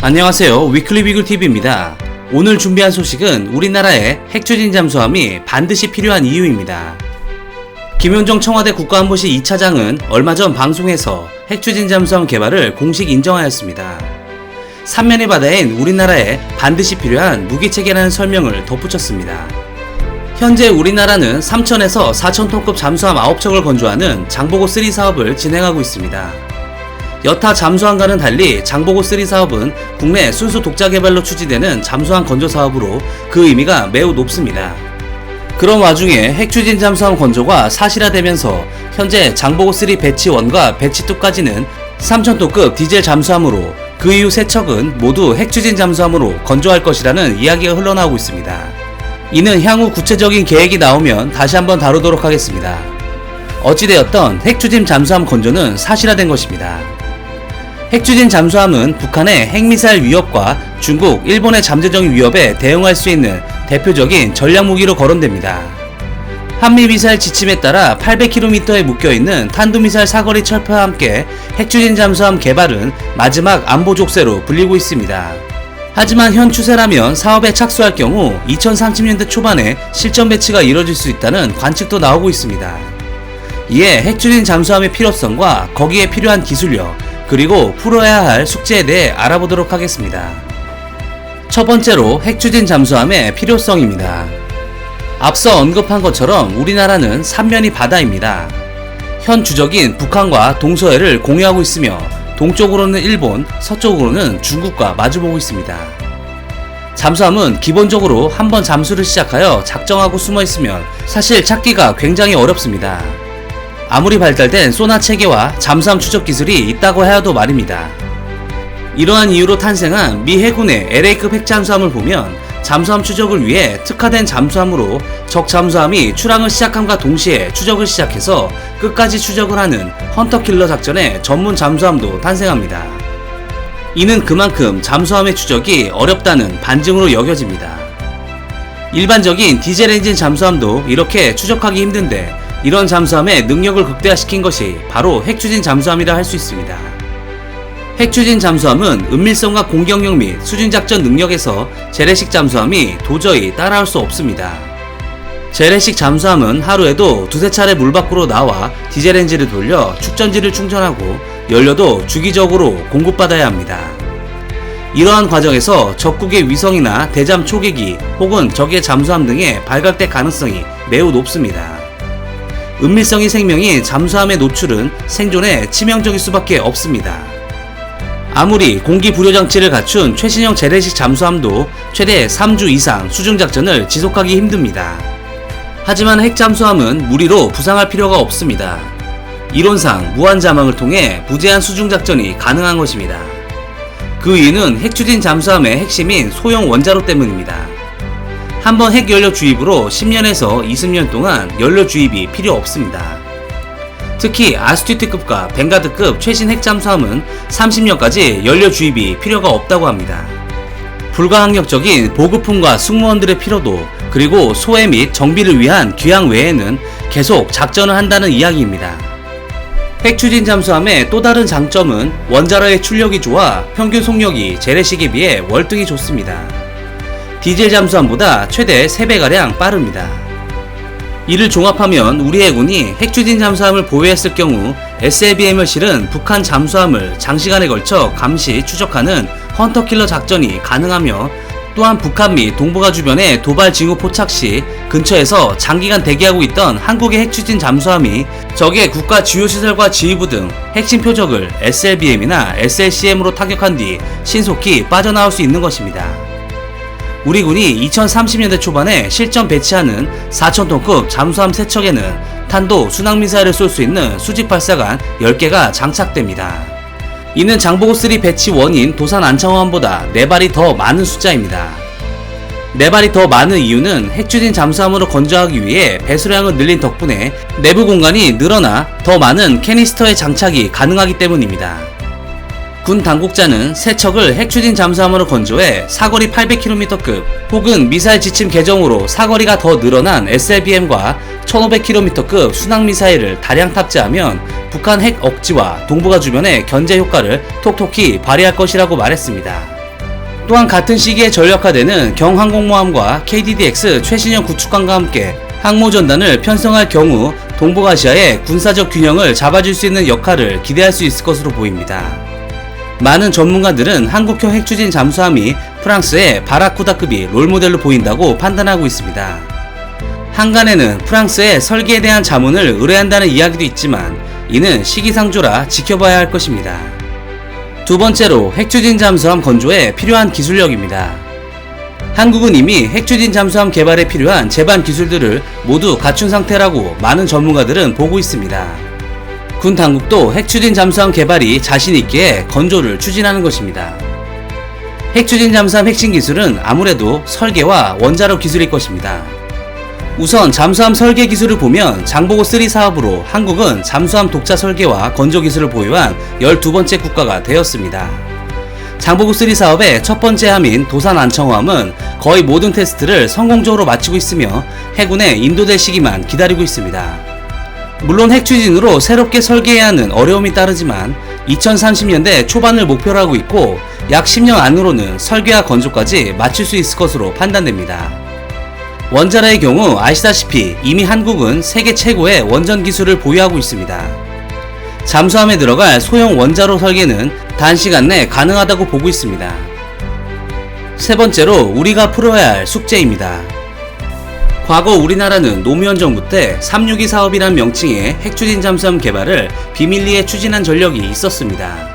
안녕하세요. 위클리 비글TV입니다. 오늘 준비한 소식은 우리나라의 핵추진 잠수함이 반드시 필요한 이유입니다. 김용정 청와대 국가안보실 2차장은 얼마 전 방송에서 핵추진 잠수함 개발을 공식 인정하였습니다. 삼면의 바다인 우리나라에 반드시 필요한 무기체계라는 설명을 덧붙였습니다. 현재 우리나라는 3,000에서 4,000톤급 잠수함 9척을 건조하는 장보고3 사업을 진행하고 있습니다. 여타 잠수함과는 달리 장보고3 사업은 국내 순수 독자 개발로 추진되는 잠수함 건조 사업으로 그 의미가 매우 높습니다. 그런 와중에 핵추진 잠수함 건조가 사실화되면서 현재 장보고3 배치 1과 배치 2까지는 3,000톤급 디젤 잠수함으로 그 이후 3척은 모두 핵추진 잠수함으로 건조할 것이라는 이야기가 흘러나오고 있습니다. 이는 향후 구체적인 계획이 나오면 다시 한번 다루도록 하겠습니다. 어찌되었던 핵추진 잠수함 건조는 사실화된 것입니다. 핵추진 잠수함은 북한의 핵미사일 위협과 중국, 일본의 잠재적인 위협에 대응할 수 있는 대표적인 전략무기로 거론됩니다. 한미미사일 지침에 따라 800km에 묶여있는 탄도미사일 사거리 철폐와 함께 핵추진 잠수함 개발은 마지막 안보 족쇄로 불리고 있습니다. 하지만 현 추세라면 사업에 착수할 경우 2030년대 초반에 실전 배치가 이뤄질 수 있다는 관측도 나오고 있습니다. 이에 핵추진 잠수함의 필요성과 거기에 필요한 기술력, 그리고 풀어야 할 숙제에 대해 알아보도록 하겠습니다. 첫 번째로 핵추진 잠수함의 필요성입니다. 앞서 언급한 것처럼 우리나라는 삼면이 바다입니다. 현 주적인 북한과 동서해를 공유하고 있으며 동쪽으로는 일본, 서쪽으로는 중국과 마주보고 있습니다. 잠수함은 기본적으로 한번 잠수를 시작하여 작정하고 숨어 있으면 사실 찾기가 굉장히 어렵습니다. 아무리 발달된 소나 체계와 잠수함 추적 기술이 있다고 하여도 말입니다. 이러한 이유로 탄생한 미 해군의 LA급 핵잠수함을 보면 잠수함 추적을 위해 특화된 잠수함으로 적 잠수함이 출항을 시작함과 동시에 추적을 시작해서 끝까지 추적을 하는 헌터킬러 작전의 전문 잠수함도 탄생합니다. 이는 그만큼 잠수함의 추적이 어렵다는 반증으로 여겨집니다. 일반적인 디젤 엔진 잠수함도 이렇게 추적하기 힘든데 이런 잠수함의 능력을 극대화시킨 것이 바로 핵추진 잠수함이라 할 수 있습니다. 핵추진 잠수함은 은밀성과 공격력 및 수중작전 능력에서 재래식 잠수함이 도저히 따라올 수 없습니다. 재래식 잠수함은 하루에도 두세 차례 물 밖으로 나와 디젤 엔진을 돌려 축전지를 충전하고 연료도 주기적으로 공급받아야 합니다. 이러한 과정에서 적국의 위성이나 대잠 초계기 혹은 적의 잠수함 등에 발각될 가능성이 매우 높습니다. 은밀성이 생명인 잠수함의 노출은 생존에 치명적일 수밖에 없습니다. 아무리 공기 불요 장치를 갖춘 최신형 재래식 잠수함도 최대 3주 이상 수중작전을 지속하기 힘듭니다. 하지만 핵잠수함은 무리로 부상할 필요가 없습니다. 이론상 무한자망을 통해 무제한 수중작전이 가능한 것입니다. 그 이유는 핵추진 잠수함의 핵심인 소형 원자로 때문입니다. 한번 핵연료 주입으로 10년에서 20년 동안 연료 주입이 필요 없습니다. 특히 아스튜트급과 벵가드급 최신 핵잠수함은 30년까지 연료 주입이 필요가 없다고 합니다. 불가항력적인 보급품과 승무원들의 피로도 그리고 소해 및 정비를 위한 귀향 외에는 계속 작전을 한다는 이야기입니다. 핵추진 잠수함의 또 다른 장점은 원자로의 출력이 좋아 평균 속력이 재래식에 비해 월등히 좋습니다. 디젤 잠수함보다 최대 3배가량 빠릅니다. 이를 종합하면 우리 해군이 핵추진 잠수함을 보유했을 경우 SLBM을 실은 북한 잠수함을 장시간에 걸쳐 감시, 추적하는 헌터킬러 작전이 가능하며 또한 북한 및 동북아 주변의 도발 징후 포착 시 근처에서 장기간 대기하고 있던 한국의 핵추진 잠수함이 적의 국가 주요 시설과 지휘부 등 핵심 표적을 SLBM이나 SLCM으로 타격한 뒤 신속히 빠져나올 수 있는 것입니다. 우리 군이 2030년대 초반에 실전 배치하는 4,000톤급 잠수함 3척에는 탄도 순항미사일을 쏠 수 있는 수직 발사관 10개가 장착됩니다. 이는 장보고3 배치 1인 도산 안창호함보다 4발이 더 많은 숫자입니다. 4발이 더 많은 이유는 핵추진 잠수함으로 건조하기 위해 배수량을 늘린 덕분에 내부 공간이 늘어나 더 많은 캐니스터의 장착이 가능하기 때문입니다. 군 당국자는 3척을 핵추진 잠수함으로 건조해 사거리 800km급 혹은 미사일 지침 개정으로 사거리가 더 늘어난 SLBM과 1500km급 순항미사일을 다량 탑재하면 북한 핵 억지와 동북아 주변의 견제 효과를 톡톡히 발휘할 것이라고 말했습니다. 또한 같은 시기에 전력화되는 경항공모함과 KDDX 최신형 구축함과 함께 항모전단을 편성할 경우 동북아시아의 군사적 균형을 잡아줄 수 있는 역할을 기대할 수 있을 것으로 보입니다. 많은 전문가들은 한국형 핵추진 잠수함이 프랑스의 바라쿠다급이 롤모델로 보인다고 판단하고 있습니다. 한간에는 프랑스의 설계에 대한 자문을 의뢰한다는 이야기도 있지만 이는 시기상조라 지켜봐야 할 것입니다. 두 번째로 핵추진 잠수함 건조에 필요한 기술력입니다. 한국은 이미 핵추진 잠수함 개발에 필요한 제반 기술들을 모두 갖춘 상태라고 많은 전문가들은 보고 있습니다. 군 당국도 핵추진 잠수함 개발이 자신있기에 건조를 추진하는 것입니다. 핵추진 잠수함 핵심 기술은 아무래도 설계와 원자로 기술일 것입니다. 우선 잠수함 설계 기술을 보면 장보고3 사업으로 한국은 잠수함 독자 설계와 건조 기술을 보유한 12번째 국가가 되었습니다. 장보고3 사업의 첫 번째 함인 도산 안청호함은 거의 모든 테스트를 성공적으로 마치고 있으며 해군에 인도될 시기만 기다리고 있습니다. 물론 핵추진으로 새롭게 설계해야 하는 어려움이 따르지만 2030년대 초반을 목표로 하고 있고 약 10년 안으로는 설계와 건조까지 마칠 수 있을 것으로 판단됩니다. 원자로의 경우 아시다시피 이미 한국은 세계 최고의 원전 기술을 보유하고 있습니다. 잠수함에 들어갈 소형 원자로 설계는 단시간 내 가능하다고 보고 있습니다. 세 번째로 우리가 풀어야 할 숙제입니다. 과거 우리나라는 노무현 정부 때 362 사업이란 명칭의 핵추진 잠수함 개발을 비밀리에 추진한 전력이 있었습니다.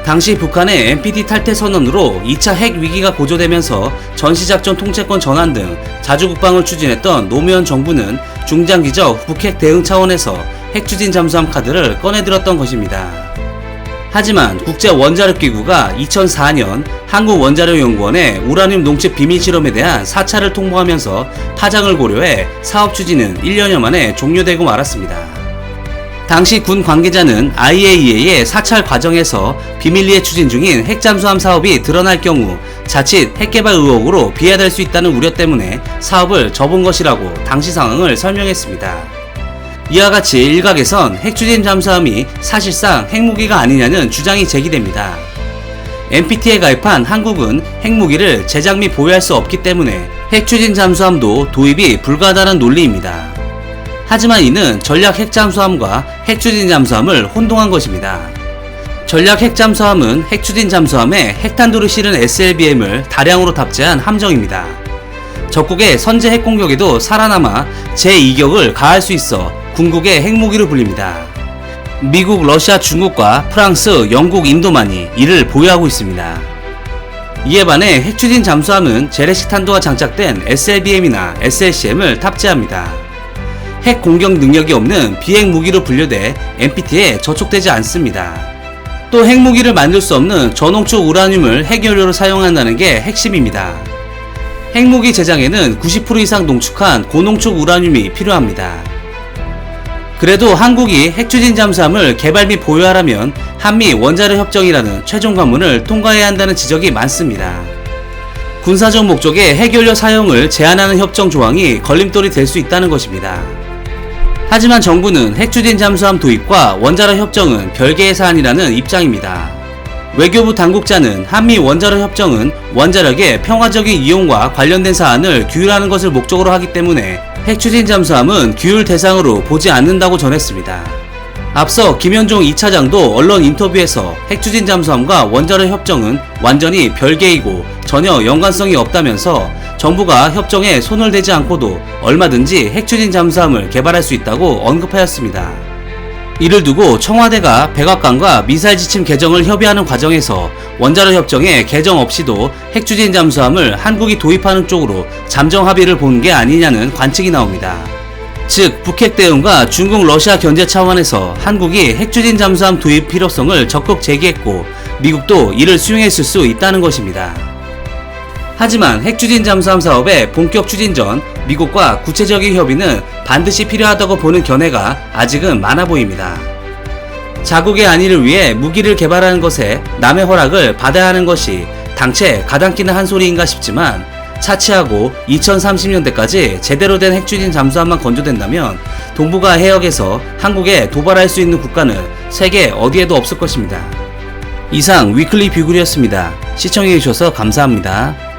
당시 북한의 NPT 탈퇴 선언으로 2차 핵 위기가 고조되면서 전시작전 통제권 전환 등 자주국방을 추진했던 노무현 정부는 중장기적 북핵 대응 차원에서 핵추진 잠수함 카드를 꺼내들었던 것입니다. 하지만 국제원자력기구가 2004년 한국원자력연구원의 우라늄 농축 비밀 실험에 대한 사찰을 통보하면서 파장을 고려해 사업 추진은 1년여 만에 종료되고 말았습니다. 당시 군 관계자는 IAEA의 사찰 과정에서 비밀리에 추진 중인 핵잠수함 사업이 드러날 경우 자칫 핵개발 의혹으로 비하될 수 있다는 우려 때문에 사업을 접은 것이라고 당시 상황을 설명했습니다. 이와 같이 일각에선 핵추진 잠수함이 사실상 핵무기가 아니냐는 주장이 제기됩니다. NPT에 가입한 한국은 핵무기를 제작 및 보유할 수 없기 때문에 핵추진 잠수함도 도입이 불가하다는 논리입니다. 하지만 이는 전략 핵잠수함과 핵추진 잠수함을 혼동한 것입니다. 전략 핵잠수함은 핵추진 잠수함에 핵탄두를 실은 SLBM을 다량으로 탑재한 함정입니다. 적국의 선제 핵공격에도 살아남아 제2격을 가할 수 있어 궁극의 핵무기로 불립니다. 미국, 러시아, 중국과 프랑스, 영국, 인도만이 이를 보유하고 있습니다. 이에 반해 핵추진 잠수함은 재래식 탄두가 장착된 SLBM이나 SLCM을 탑재합니다. 핵 공격 능력이 없는 비핵 무기로 분류돼 NPT에 저촉되지 않습니다. 또 핵무기를 만들 수 없는 저농축 우라늄을 핵연료로 사용한다는 게 핵심입니다. 핵무기 제작에는 90% 이상 농축한 고농축 우라늄이 필요합니다. 그래도 한국이 핵추진 잠수함을 개발 및 보유하려면 한미 원자력 협정이라는 최종 관문을 통과해야 한다는 지적이 많습니다. 군사적 목적의 핵연료 사용을 제한하는 협정 조항이 걸림돌이 될 수 있다는 것입니다. 하지만 정부는 핵추진 잠수함 도입과 원자력 협정은 별개의 사안이라는 입장입니다. 외교부 당국자는 한미 원자력 협정은 원자력의 평화적인 이용과 관련된 사안을 규율하는 것을 목적으로 하기 때문에 핵추진 잠수함은 규율 대상으로 보지 않는다고 전했습니다. 앞서 김현종 2차장도 언론 인터뷰에서 핵추진 잠수함과 원자력 협정은 완전히 별개이고 전혀 연관성이 없다면서 정부가 협정에 손을 대지 않고도 얼마든지 핵추진 잠수함을 개발할 수 있다고 언급하였습니다. 이를 두고 청와대가 백악관과 미사일 지침 개정을 협의하는 과정에서 원자력 협정에 개정 없이도 핵추진 잠수함을 한국이 도입하는 쪽으로 잠정 합의를 본 게 아니냐는 관측이 나옵니다. 즉 북핵 대응과 중국 러시아 견제 차원에서 한국이 핵추진 잠수함 도입 필요성을 적극 제기했고 미국도 이를 수용했을 수 있다는 것입니다. 하지만 핵추진 잠수함 사업의 본격 추진 전 미국과 구체적인 협의는 반드시 필요하다고 보는 견해가 아직은 많아 보입니다. 자국의 안위를 위해 무기를 개발하는 것에 남의 허락을 받아야 하는 것이 당최 가당키는 한 소리인가 싶지만 차치하고 2030년대까지 제대로 된 핵추진 잠수함만 건조된다면 동북아 해역에서 한국에 도발할 수 있는 국가는 세계 어디에도 없을 것입니다. 이상 위클리 뷰글이었습니다. 시청해주셔서 감사합니다.